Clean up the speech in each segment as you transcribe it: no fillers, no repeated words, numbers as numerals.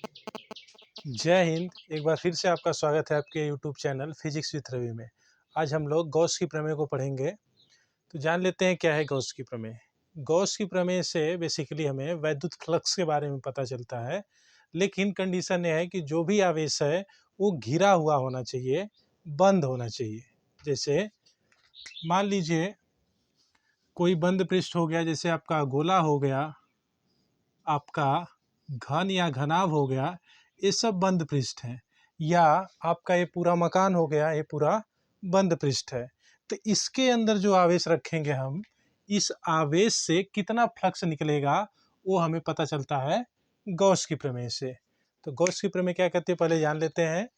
जय हिंद। एक बार फिर से आपका स्वागत है आपके YouTube channel physics with Ravi में। आज हम लोग गॉस की प्रमेय को पढ़ेंगे। तो जान लेते हैं क्या है गॉस की प्रमेय। गॉस की प्रमेय से बेसिकली हमें वैद्युत फ्लक्स के बारे में पता चलता है, लेकिन कंडीशन यह है कि जो भी आवेश है वो घिरा हुआ होना चाहिए, बंद होना चाहिए। जैसे मान लीजिए कोई बंद पृष्ठ हो गया, जैसे आपका गोला हो गया, आपका घन या घनाभ हो गया, ये सब बंद पृष्ठ हैं। या आपका ये पूरा मकान हो गया, ये पूरा बंद पृष्ठ है। तो इसके अंदर जो आवेश रखेंगे हम, इस आवेश से कितना फ्लक्स निकलेगा वो हमें पता चलता है गॉस की प्रमेय से। तो गॉस की प्रमेय क्या कहते हैं पहले जान लेते हैं।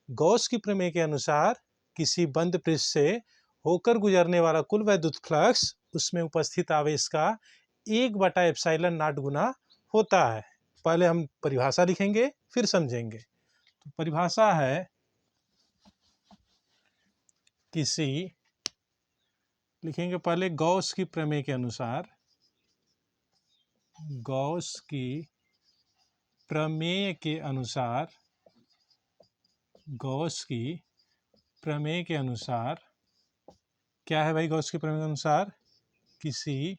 गॉस की प्रमेय के अनुसार किसी बंद पृष्ठ से होकर गुजरने वाला कुल वैद्युत फ्लक्स उसमें उपस्थित आवेश का 1/एप्सिलॉन नॉट गुना होता है। पहले हम परिभाषा लिखेंगे फिर समझेंगे। तो परिभाषा है किसी, लिखेंगे पहले गॉस की प्रमेय के अनुसार, गॉस की प्रमेय के अनुसार, गॉस की प्रमेय के अनुसार क्या है भाई। गॉस की प्रमेय के अनुसार किसी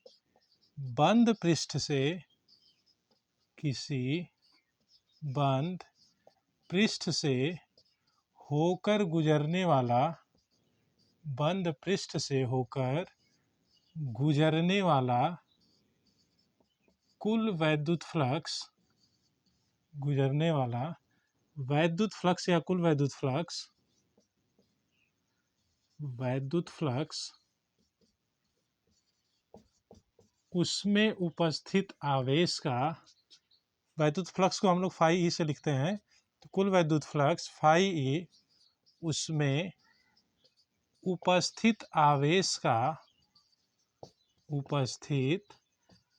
बंद पृष्ठ से, किसी बंद पृष्ठ से होकर गुजरने वाला, बंद पृष्ठ से होकर गुजरने वाला कुल वैद्युत फ्लक्स, गुजरने वाला वैद्युत फ्लक्स या कुल वैद्युत फ्लक्स, वैद्युत फ्लक्स उसमें उपस्थित आवेश का, वैद्युत फ्लक्स को हम लोग फाई ई से लिखते हैं। तो कुल वैद्युत फ्लक्स फाई ई उसमें उपस्थित आवेश का, उपस्थित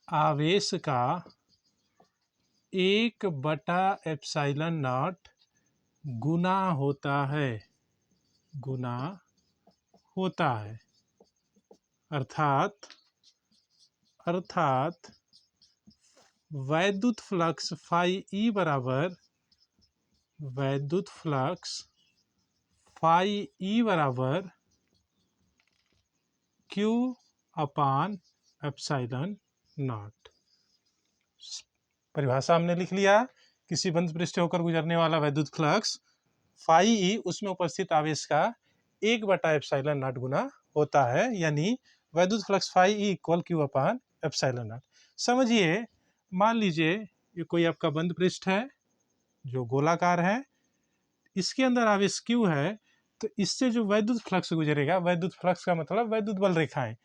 आवेश का 1/एप्सिलॉन नॉट गुना होता है, गुना होता है। अर्थात वैद्युत फ्लक्स फाई ई बराबर, वैद्युत फ्लक्स फाई ई बराबर Q अपान एप्सिलॉन नॉट। परिभाषा हमने लिख लिया। किसी बंद पृष्ठ होकर गुजरने वाला वैद्युत फ्लक्स फाई ई उसमें उपस्थित आवेश का 1/एप्सिलॉन नॉट गुना होता है, यानी वैद्युत flux phi E equal Q upon epsilon naught. समझिए, मान लीजिए ये कोई आपका बंद पृष्ठ है जो गोलाकार है, इसके अंदर आवेश Q है। तो इससे जो वैद्युत फ्लक्स गुजरेगा, वैद्युत फ्लक्स का मतलब वैद्युत बल रेखाएं,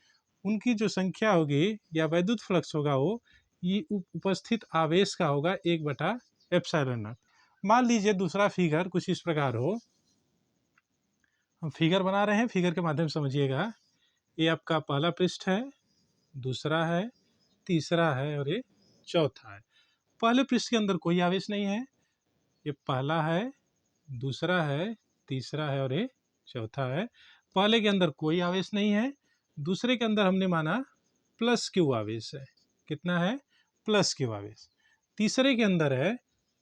उनकी जो संख्या होगी या वैद्युत फ्लक्स होगा वो ये उपस्थित आवेश का होगा 1/एप्सिलॉन नॉट। मान लीजिए दूसरा फिगर कुछ इस प्रकार हो। हम फिगर बना रहे हैं, फिगर के माध्यम से समझिएगा। ये आपका पहला पृष्ठ है, दूसरा है, तीसरा है और ये चौथा है। पहले पृष्ठ के अंदर कोई आवेश नहीं है। ये पहला है, दूसरा है, तीसरा है और ये चौथा है। पहले के अंदर कोई आवेश नहीं है, दूसरे के अंदर हमने माना प्लस क्यू आवेश है। कितना है? प्लस क्यू आवेश। तीसरे के अंदर है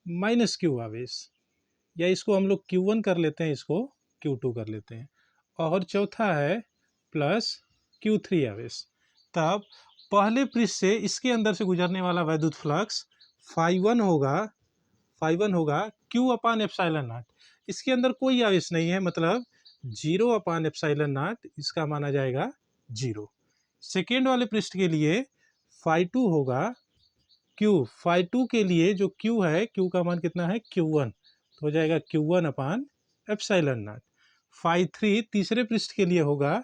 माइनस क्यू आवेश, या इसको हम लोग Q1 कर लेते हैं, इसको Q2 कर लेते हैं। और चौथा है प्लस Q3 आवेश। तब पहले पृष्ठ से इसके अंदर से गुजरने वाला वैद्युत फ्लक्स फाई1 होगा, फाई1 होगा Q अपान एप्सिलॉन नॉट। इसके अंदर कोई आवेश नहीं है, मतलब 0/एप्सिलॉन नॉट, इसका माना जाएगा 0। सेकेंड वाले पृष्ठ के लिए फाई2 होगा Q, फाई2 के लिए जो Q है, Q का मान कितना है? Q1, तो हो जाएगा Q1 अपान एप्सिलॉन नॉट। फाई3 तीसरे पृष्ठ के लिए होगा,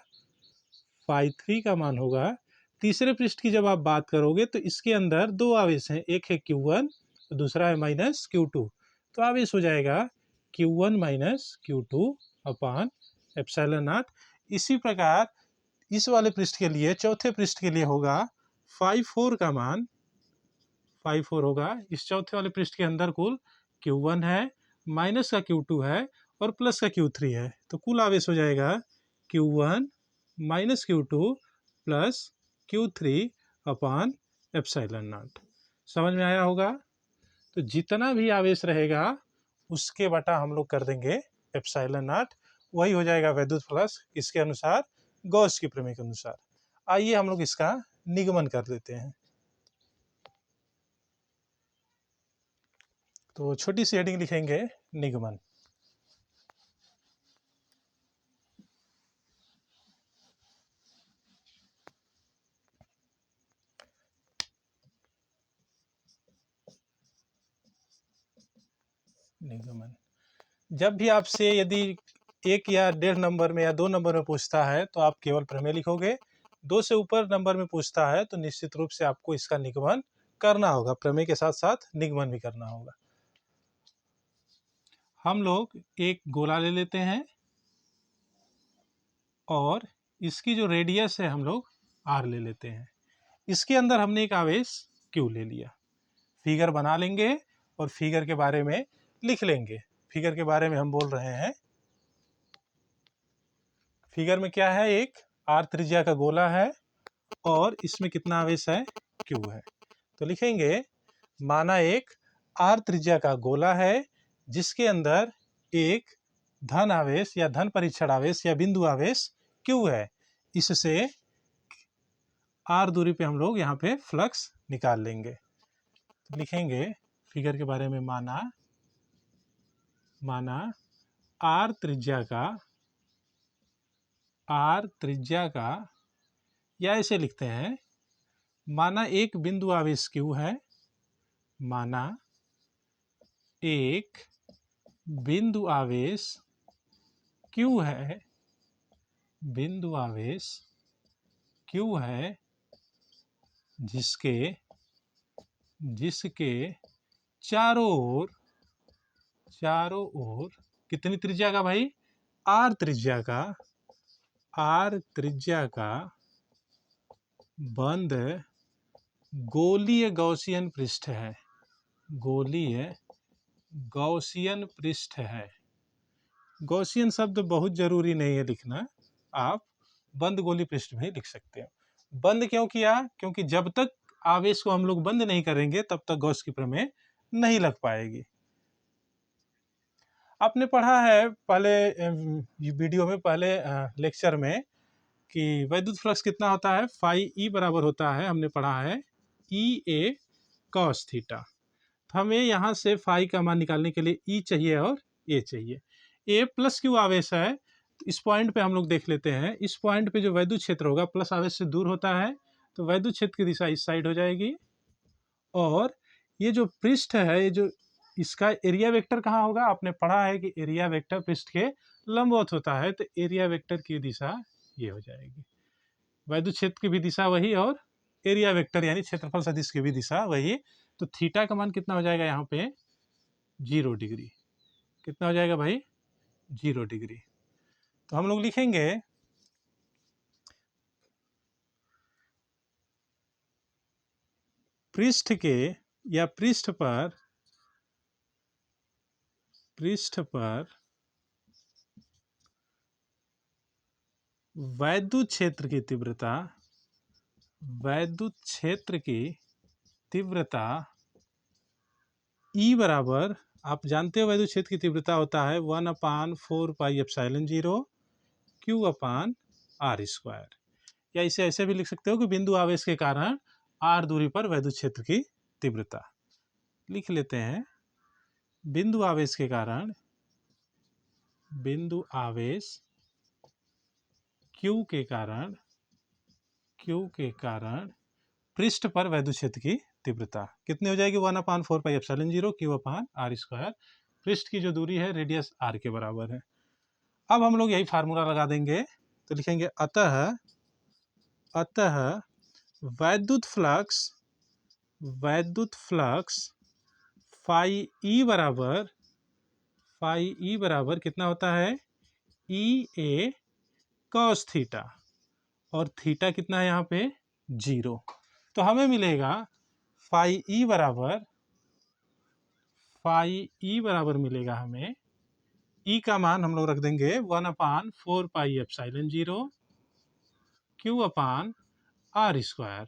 फाई3 का मान होगा, तीसरे पृष्ठ की जब आप बात करोगे तो इसके अंदर दो आवेश हैं, एक है Q1, दूसरा है माइनस Q2। तो आवेश हो जाएगा Q1 minus Q2 upon epsilon not. इसी प्रकार इस वाले पृष्ठ के लिए, चौथे पृष्ठ के लिए होगा फाई4 का मान, फाई4 होगा, इस चौथे वाले पृष्ठ के अंदर कुल Q1 है, माइनस का Q2 है और प्लस का Q3 है। तो कुल आवेश हो जाएगा Q1 minus Q2 plus Q3 upon epsilon not. समझ में आया होगा। तो जितना भी आवेश रहेगा उसके बटा हम लोग कर देंगे एप्सिलॉन नॉट, वही हो जाएगा वैद्युत फ्लक्स इसके अनुसार, गॉस की प्रमेय के अनुसार। आइए हम लोग इसका निगमन कर लेते हैं। तो छोटी सी हेडिंग लिखेंगे निगमन। निगमन, जब भी आपसे यदि 1 या 1.5 नंबर में या 2 नंबर में पूछता है तो आप केवल प्रमेय लिखोगे। 2 से ऊपर नंबर में पूछता है तो निश्चित रूप से आपको इसका निगमन करना होगा, प्रमेय के साथ साथ निगमन भी करना होगा। हम लोग एक गोला ले लेते हैं और इसकी जो रेडियस है हम लोग r ले लेते हैं। इसके अंदर हमने एक आवेश q ले लिया। फिगर बना लेंगे और फिगर के बारे में लिख लेंगे। फिगर के बारे में हम बोल रहे हैं, फिगर में क्या है, एक r त्रिज्या का गोला है और इसमें कितना आवेश है, q है। तो लिखेंगे माना एक r त्रिज्या का गोला है जिसके अंदर एक धन आवेश या धन परीक्षण आवेश या बिंदु आवेश q है। इससे r दूरी पे हम लोग यहाँ पे फ्लक्स निकाल लेंगे। तो लिखेंगे फिगर के बारे में, माना r त्रिज्या का या ऐसे लिखते हैं, माना एक बिंदु आवेश q है, माना एक बिंदु आवेश q है, बिंदु आवेश q है जिसके चारों ओर कितनी त्रिज्या का भाई, r त्रिज्या का बंद गोलीय गॉसियन पृष्ठ है, गोलीय गॉसियन पृष्ठ है। गॉसियन शब्द बहुत जरूरी नहीं है लिखना, आप बंद गोली पृष्ठ भी लिख सकते हो। बंद क्यों किया, क्योंकि जब तक आवेश को हम लोग बंद नहीं करेंगे तब तक गॉस की प्रमेय नहीं लग पाएगी। आपने पढ़ा है पहले वीडियो में, पहले लेक्चर में, कि वैद्युत फ्लक्स कितना होता है, फाई ई बराबर होता है, हमने पढ़ा है ई ए कॉस थीटा। तो हमें यहाँ से फाई का मान निकालने के लिए ई चाहिए और ए चाहिए। ए प्लस क्यू आवेश है, तो इस पॉइंट पे हम लोग देख लेते हैं। इस पॉइंट पे जो वैद्युत क्षेत्र होगा प्लस आवेश से दूर होता है, तो वैद्युत क्षेत्र की दिशा इस साइड हो जाएगी। और ये जो पृष्ठ है, ये जो इसका एरिया वेक्टर कहाँ होगा, आपने पढ़ा है कि एरिया वेक्टर पृष्ठ के लंबवत होता है, तो एरिया वेक्टर की दिशा ये हो जाएगी। वैद्युत क्षेत्र की भी दिशा वही और एरिया वेक्टर यानी क्षेत्रफल सदिश की भी दिशा वही। तो थीटा का मान कितना हो जाएगा यहाँ पे, 0 डिग्री। कितना हो जाएगा भाई, 0 डिग्री। तो हम लोग लिखेंगे पृष्ठ के या पृष्ठ पर वैद्युत क्षेत्र की तीव्रता E बराबर, आप जानते हो वैद्युत क्षेत्र की तीव्रता होता है 1/4 पाई एप्सिलॉन 0 Q/r²। या इसे ऐसे भी लिख सकते हो कि बिंदु आवेश के कारण r दूरी पर वैद्युत क्षेत्र की तीव्रता। लिख लेते हैं, बिंदु आवेश के कारण, बिंदु आवेश Q के कारण पृष्ठ पर वैद्युत क्षेत्र की तीव्रता कितनी हो जाएगी, 1/4 पाई एप्सिलॉन 0 Q/r²। पृष्ठ की जो दूरी है रेडियस r के बराबर है। अब हम लोग यही फार्मूला लगा देंगे। तो लिखेंगे अतः वैद्युत फ्लक्स फाई ई बराबर कितना होता है, ई ए कॉस थीटा, और थीटा कितना है यहाँ पे, 0। तो हमें मिलेगा फाई ई बराबर मिलेगा हमें, ई का मान हम लोग रख देंगे 1/4 पाई एप्सिलॉन 0 Q/r²।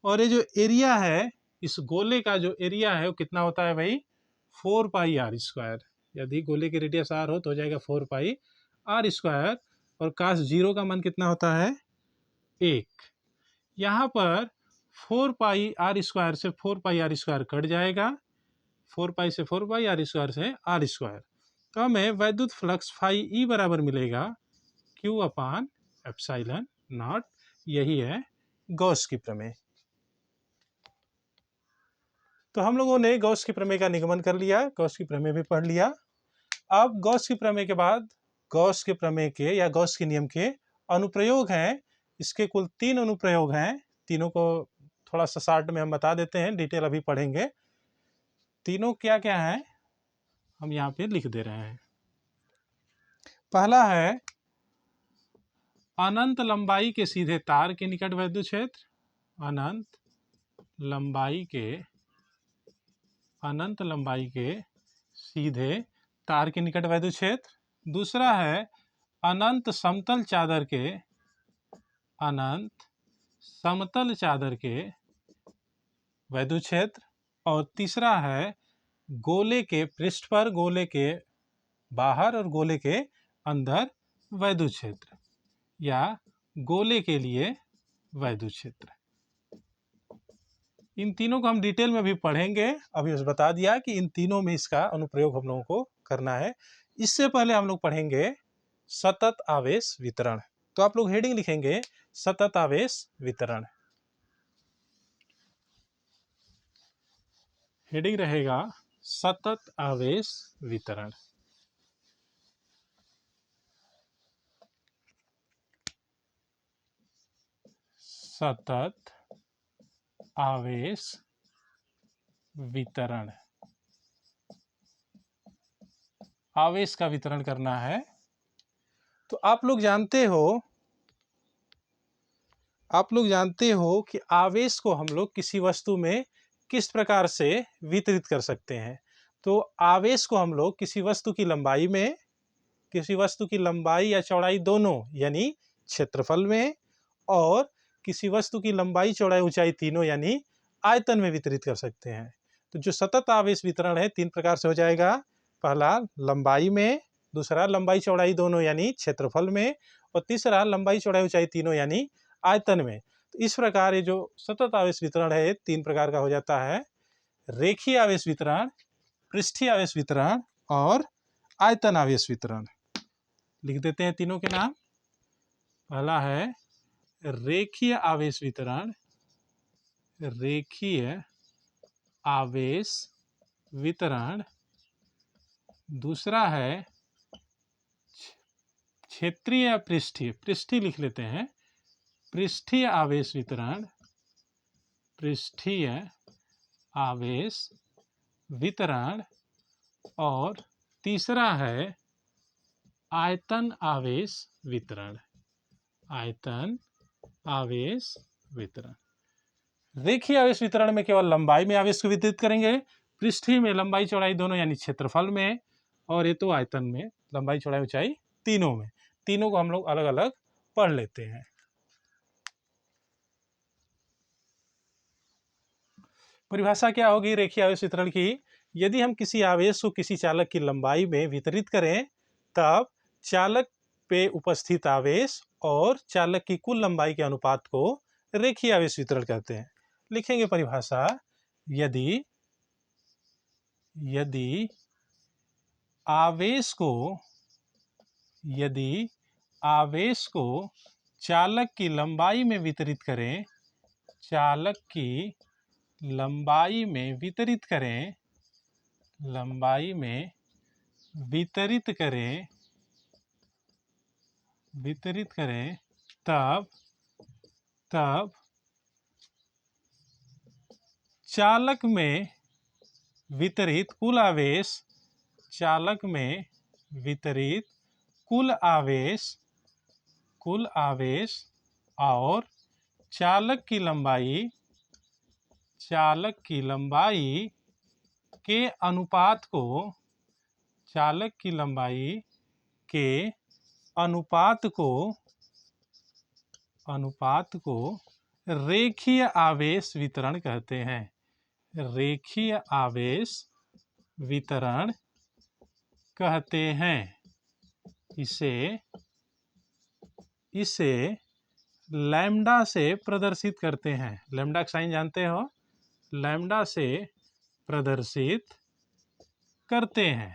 और ये जो एरिया है इस गोले का जो एरिया है वो कितना होता है भाई, 4 पाई आर स्क्वायर। यदि गोले की रेडियस आर हो तो हो जाएगा 4 पाई आर स्क्वायर, और काश 0 का मान कितना होता है 1। यहाँ पर 4 पाई आर स्क्वायर से 4 पाई आर स्क्वायर कट जाएगा, 4 पाई से 4 पाई आर स्क्वायर से आर स्क्वायर, तो हमें वैद्युत फ्लक्स फाई ई बराबर मिलेगा Q अपान एप्सिलॉन नॉट। यही है गॉस की प्रमेय। तो हम लोगों ने गॉस की प्रमेय का निगमन कर लिया, गॉस की प्रमेय भी पढ़ लिया। अब गॉस की प्रमेय के बाद गॉस के प्रमेय के या गॉस के नियम के अनुप्रयोग हैं। इसके कुल 3 अनुप्रयोग हैं। तीनों को थोड़ा सा शार्ट में हम बता देते हैं, डिटेल अभी पढ़ेंगे। तीनों क्या क्या है हम यहाँ पे लिख दे रहे हैं। पहला है अनंत लंबाई के सीधे तार के निकट वैद्युत क्षेत्र, अनंत लंबाई के सीधे तार के निकट वैद्युत क्षेत्र। दूसरा है अनंत समतल चादर के वैद्युत क्षेत्र। और तीसरा है गोले के पृष्ठ पर, गोले के बाहर और गोले के अंदर वैद्युत क्षेत्र, या गोले के लिए वैद्युत क्षेत्र। इन तीनों को हम डिटेल में भी पढ़ेंगे। अभी बस बता दिया कि इन तीनों में इसका अनुप्रयोग हम लोगों को करना है। इससे पहले हम लोग पढ़ेंगे सतत आवेश वितरण। तो आप लोग हेडिंग लिखेंगे सतत आवेश वितरण। हेडिंग रहेगा सतत आवेश वितरण। सतत आवेश वितरण, आवेश का वितरण करना है। तो आप लोग जानते हो कि आवेश को हम लोग किसी वस्तु में किस प्रकार से वितरित कर सकते हैं। तो आवेश को हम लोग किसी वस्तु की लंबाई या चौड़ाई दोनों, यानी क्षेत्रफल में, और किसी वस्तु की लंबाई चौड़ाई ऊंचाई तीनों, यानी आयतन में वितरित कर सकते हैं। तो जो सतत आवेश वितरण है 3 प्रकार से हो जाएगा। पहला लंबाई में, दूसरा लंबाई चौड़ाई दोनों यानी क्षेत्रफल में, और तीसरा लंबाई चौड़ाई ऊंचाई तीनों यानी आयतन में। तो इस प्रकार ये जो सतत आवेश वितरण है 3 प्रकार का हो जाता है। रेखीय आवेश वितरण, पृष्ठीय आवेश वितरण और आयतन आवेश वितरण। लिख देते हैं तीनों के नाम। पहला है रेखीय आवेश वितरण, रेखीय आवेश वितरण। दूसरा है क्षेत्रीय या पृष्ठीय, पृष्ठीय लिख लेते हैं, पृष्ठीय आवेश वितरण, पृष्ठीय आवेश वितरण। और तीसरा है आयतन आवेश वितरण, आयतन आवेश वितरण। रेखीय आवेश वितरण में केवल लंबाई में आवेश को वितरित करेंगे, पृष्ठीय में लंबाई चौड़ाई दोनों यानी क्षेत्रफल में, और ये तो आयतन में लंबाई चौड़ाई ऊंचाई तीनों में। तीनों को हम लोग अलग अलग पढ़ लेते हैं। परिभाषा क्या होगी रेखीय आवेश वितरण की? यदि हम किसी आवेश को किसी चालक की लंबाई में वितरित करें, तब चालक पे उपस्थित आवेश और चालक की कुल लंबाई के अनुपात को रेखीय आवेश वितरण कहते हैं। लिखेंगे परिभाषा, यदि आवेश को चालक की लंबाई में वितरित करें, चालक की लंबाई में वितरित करें, लंबाई में वितरित करें, तब चालक में वितरित कुल आवेश, चालक में वितरित कुल आवेश और चालक की लंबाई के अनुपात को, चालक की लंबाई के अनुपात को रेखीय आवेश वितरण कहते हैं। रेखीय आवेश वितरण कहते हैं। इसे लैम्डा से प्रदर्शित करते हैं। लैम्डा का साइन जानते हो, लैम्डा से प्रदर्शित करते हैं।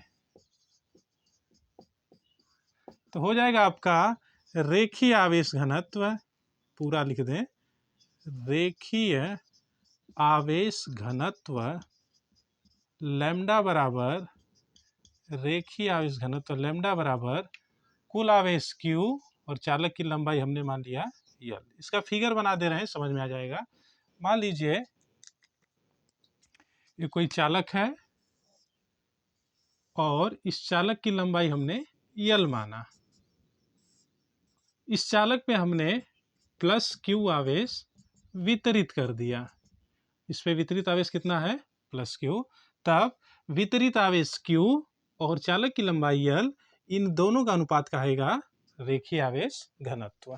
तो हो जाएगा आपका रेखीय आवेश घनत्व, पूरा लिख दें, रेखीय आवेश घनत्व लैम्डा बराबर, रेखीय आवेश घनत्व लैम्डा बराबर कुल आवेश Q और चालक की लंबाई हमने मान लिया L। इसका फिगर बना दे रहे हैं, समझ में आ जाएगा। मान लीजिए ये कोई चालक है और इस चालक की लंबाई हमने L माना। इस चालक पे हमने प्लस Q आवेश वितरित कर दिया। इस पे वितरित आवेश कितना है, प्लस Q। तब वितरित आवेश Q और चालक की लंबाई L, इन दोनों का अनुपात कहेगा रेखीय आवेश घनत्व।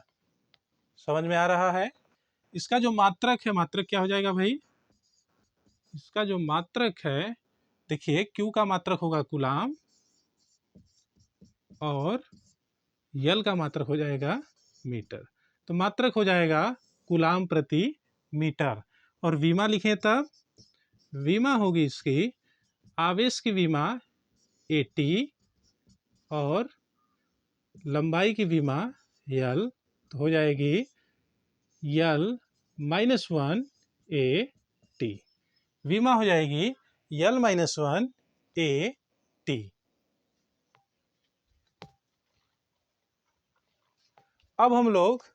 समझ में आ रहा है। इसका जो मात्रक है, मात्रक क्या हो जाएगा भाई, इसका जो मात्रक है, देखिए Q का मात्रक होगा कूलाम और L का मात्रक हो जाएगा मीटर। तो मात्रक हो जाएगा कूलाम प्रति मीटर। और विमा लिखें तब विमा होगी इसकी, आवेश की विमा AT और लंबाई की विमा L, तो हो जाएगी L - 1 AT। विमा हो जाएगी L - 1 AT। अब हम लोग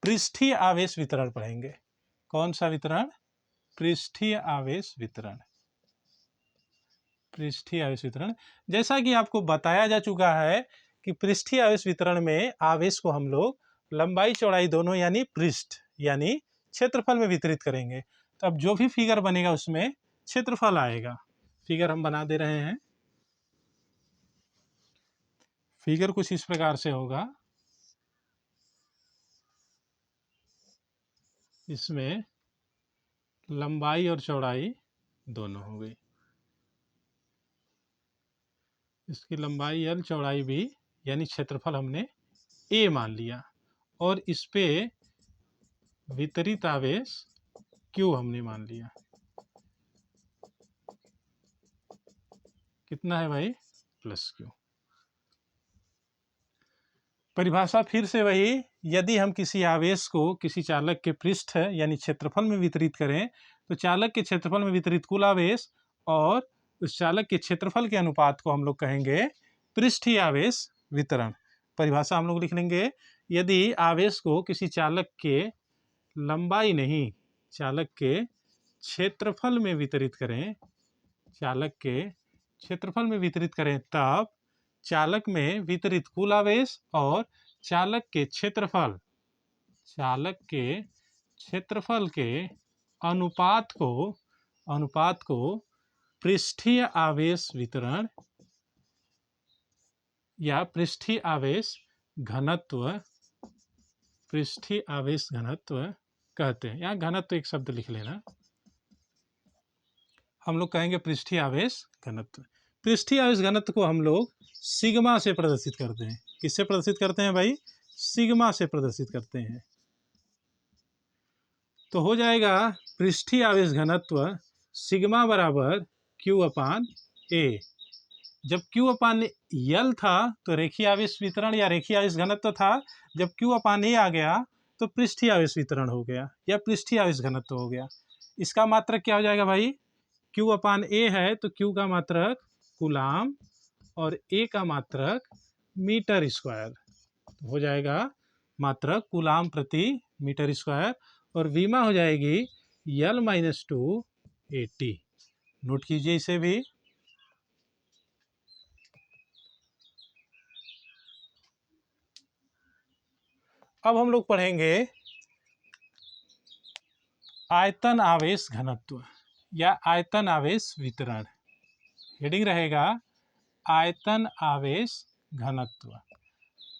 पृष्ठीय आवेश वितरण पढ़ेंगे। कौन सा वितरण, पृष्ठीय आवेश वितरण। पृष्ठीय आवेश वितरण, जैसा कि आपको बताया जा चुका है कि पृष्ठीय आवेश वितरण में आवेश को हम लोग लंबाई चौड़ाई दोनों यानी पृष्ठ यानी क्षेत्रफल में वितरित करेंगे। तो अब जो भी फिगर बनेगा उसमें क्षेत्रफल आएगा। फिगर हम बना दे रहे हैं। फिगर कुछ इस प्रकार से होगा, इसमें लंबाई और चौड़ाई दोनों हो गई। इसकी लंबाई L, चौड़ाई भी, यानी क्षेत्रफल हमने A मान लिया। और इस पे वितरित आवेश Q हमने मान लिया। कितना है भाई, प्लस Q। परिभाषा फिर से वही, यदि हम किसी आवेश को किसी चालक के पृष्ठ यानी क्षेत्रफल में वितरित करें तो चालक के क्षेत्रफल में वितरित कुल आवेश और उस चालक के क्षेत्रफल के अनुपात को हम लोग कहेंगे पृष्ठीय आवेश वितरण। परिभाषा हम लोग लिख लेंगे, यदि आवेश को किसी चालक के लंबाई नहीं, चालक के क्षेत्रफल में वितरित करें, चालक के क्षेत्रफल में वितरित करें, तब चालक में वितरित कुल आवेश और चालक के क्षेत्रफल के अनुपात को पृष्ठीय आवेश वितरण या पृष्ठीय आवेश घनत्व कहते हैं। यहाँ घनत्व एक शब्द लिख लेना, हम लोग कहेंगे पृष्ठीय आवेश घनत्व। पृष्ठीय आवेश घनत्व को हम लोग सिग्मा से प्रदर्शित करते हैं। किससे प्रदर्शित करते हैं भाई, सिग्मा से प्रदर्शित करते हैं। तो हो जाएगा पृष्ठीय आवेश घनत्व सिग्मा बराबर Q/A। जब Q/L था तो रेखीय आवेश वितरण या रेखीय आवेश घनत्व था। जब Q/A आ गया तो पृष्ठीय आवेश वितरण हो गया या पृष्ठीय आवेश घनत्व हो गया। इसका मात्रक क्या हो जाएगा भाई, Q/A है तो Q का मात्रक कूलाम और A का मात्रक मीटर स्क्वायर, हो जाएगा मात्रक कूलाम प्रति मीटर स्क्वायर। और विमा हो जाएगी L - 2 AT। नोट कीजिए इसे भी। अब हम लोग पढ़ेंगे आयतन आवेश घनत्व या आयतन आवेश वितरण। हेडिंग रहेगा आयतन आवेश घनत्व।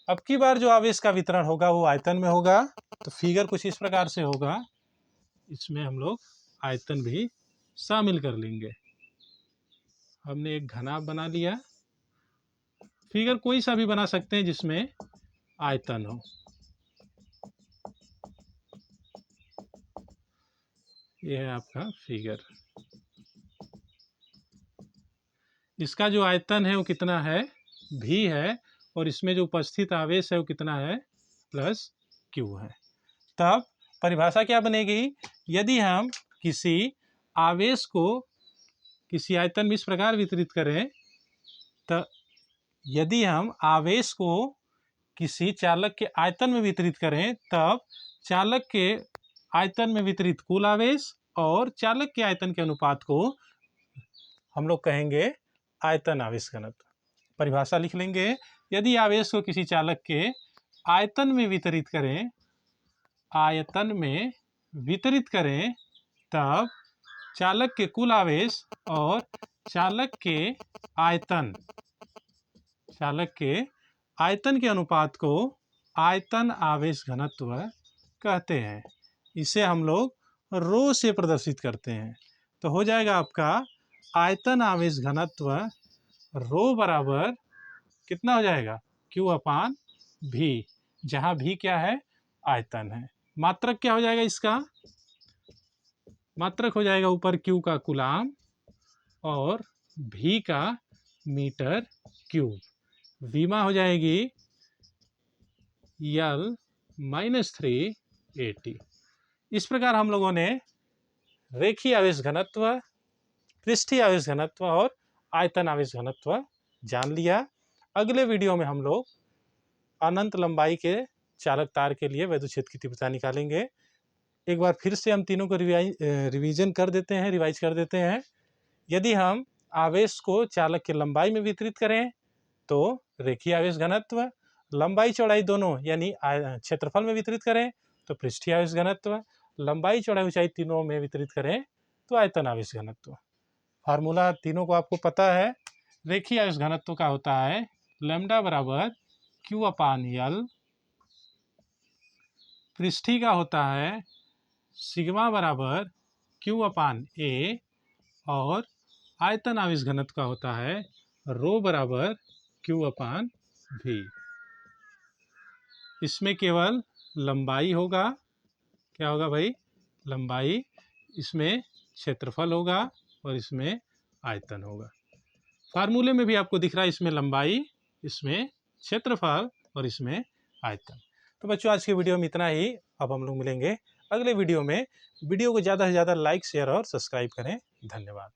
अब की बार जो आवेश का वितरण होगा वो आयतन में होगा। तो फिगर कुछ इस प्रकार से होगा, इसमें हम लोग आयतन भी शामिल कर लेंगे। हमने एक घनाभ बना लिया। फिगर कोई सा भी बना सकते हैं जिसमें आयतन हो। यह है आपका फिगर। इसका जो आयतन है वो कितना है, v है, और इसमें जो उपस्थित आवेश है वो कितना है, प्लस q है। तब परिभाषा क्या बनेगी, यदि हम किसी आवेश को किसी आयतन में इस प्रकार वितरित करें, तो यदि हम आवेश को किसी चालक के आयतन में वितरित करें, तब चालक के आयतन में वितरित कुल आवेश और चालक के आयतन के अनुपात को हम लोग कहेंगे आयतन आवेश घनत्व। परिभाषा लिख लेंगे, यदि आवेश को किसी चालक के आयतन में वितरित करें, तब चालक के कुल आवेश और चालक के आयतन के अनुपात को आयतन आवेश घनत्व कहते हैं। इसे हम लोग रो से प्रदर्शित करते हैं। तो हो जाएगा आपका आयतन आवेश घनत्व रो बराबर कितना हो जाएगा, Q/V, जहाँ V क्या है, आयतन है। मात्रक क्या हो जाएगा इसका, मात्रक हो जाएगा ऊपर Q का कूलाम और V का मीटर क्यूब। विमा हो जाएगी L-380। इस प्रकार हम लोगों ने रेखीय आवेश घनत्व, पृष्ठीय आवेश घनत्व और आयतन आवेश घनत्व जान लिया। अगले वीडियो में हम लोग अनंत लंबाई के चालक तार के लिए वैद्युत क्षेत्र की तीव्रता निकालेंगे। एक बार फिर से हम तीनों को रिवाइज कर देते हैं। यदि हम आवेश को चालक के लंबाई में वितरित करें तो रेखीय आवेश घनत्व, लंबाई चौड़ाई दोनों यानी क्षेत्रफल में वितरित करें तो पृष्ठीय आवेश घनत्व, लंबाई चौड़ाई ऊंचाई तीनों में वितरित करें तो आयतन आवेश घनत्व। फार्मूला तीनों को आपको पता है। रेखीय आवेश घनत्व का होता है लैम्डा बराबर Q/L, पृष्ठीय का होता है सिग्मा बराबर Q/A, और आयतन आवेश घनत्व का होता है रो बराबर Q/V। इसमें केवल लंबाई होगा, क्या होगा भाई, लंबाई, इसमें क्षेत्रफल होगा और इसमें आयतन होगा। फार्मूले में भी आपको दिख रहा है, इसमें लंबाई, इसमें क्षेत्रफल और इसमें आयतन। तो बच्चों आज के वीडियो में इतना ही। अब हम लोग मिलेंगे अगले वीडियो में। वीडियो को ज़्यादा से ज़्यादा लाइक, शेयर और सब्सक्राइब करें। धन्यवाद।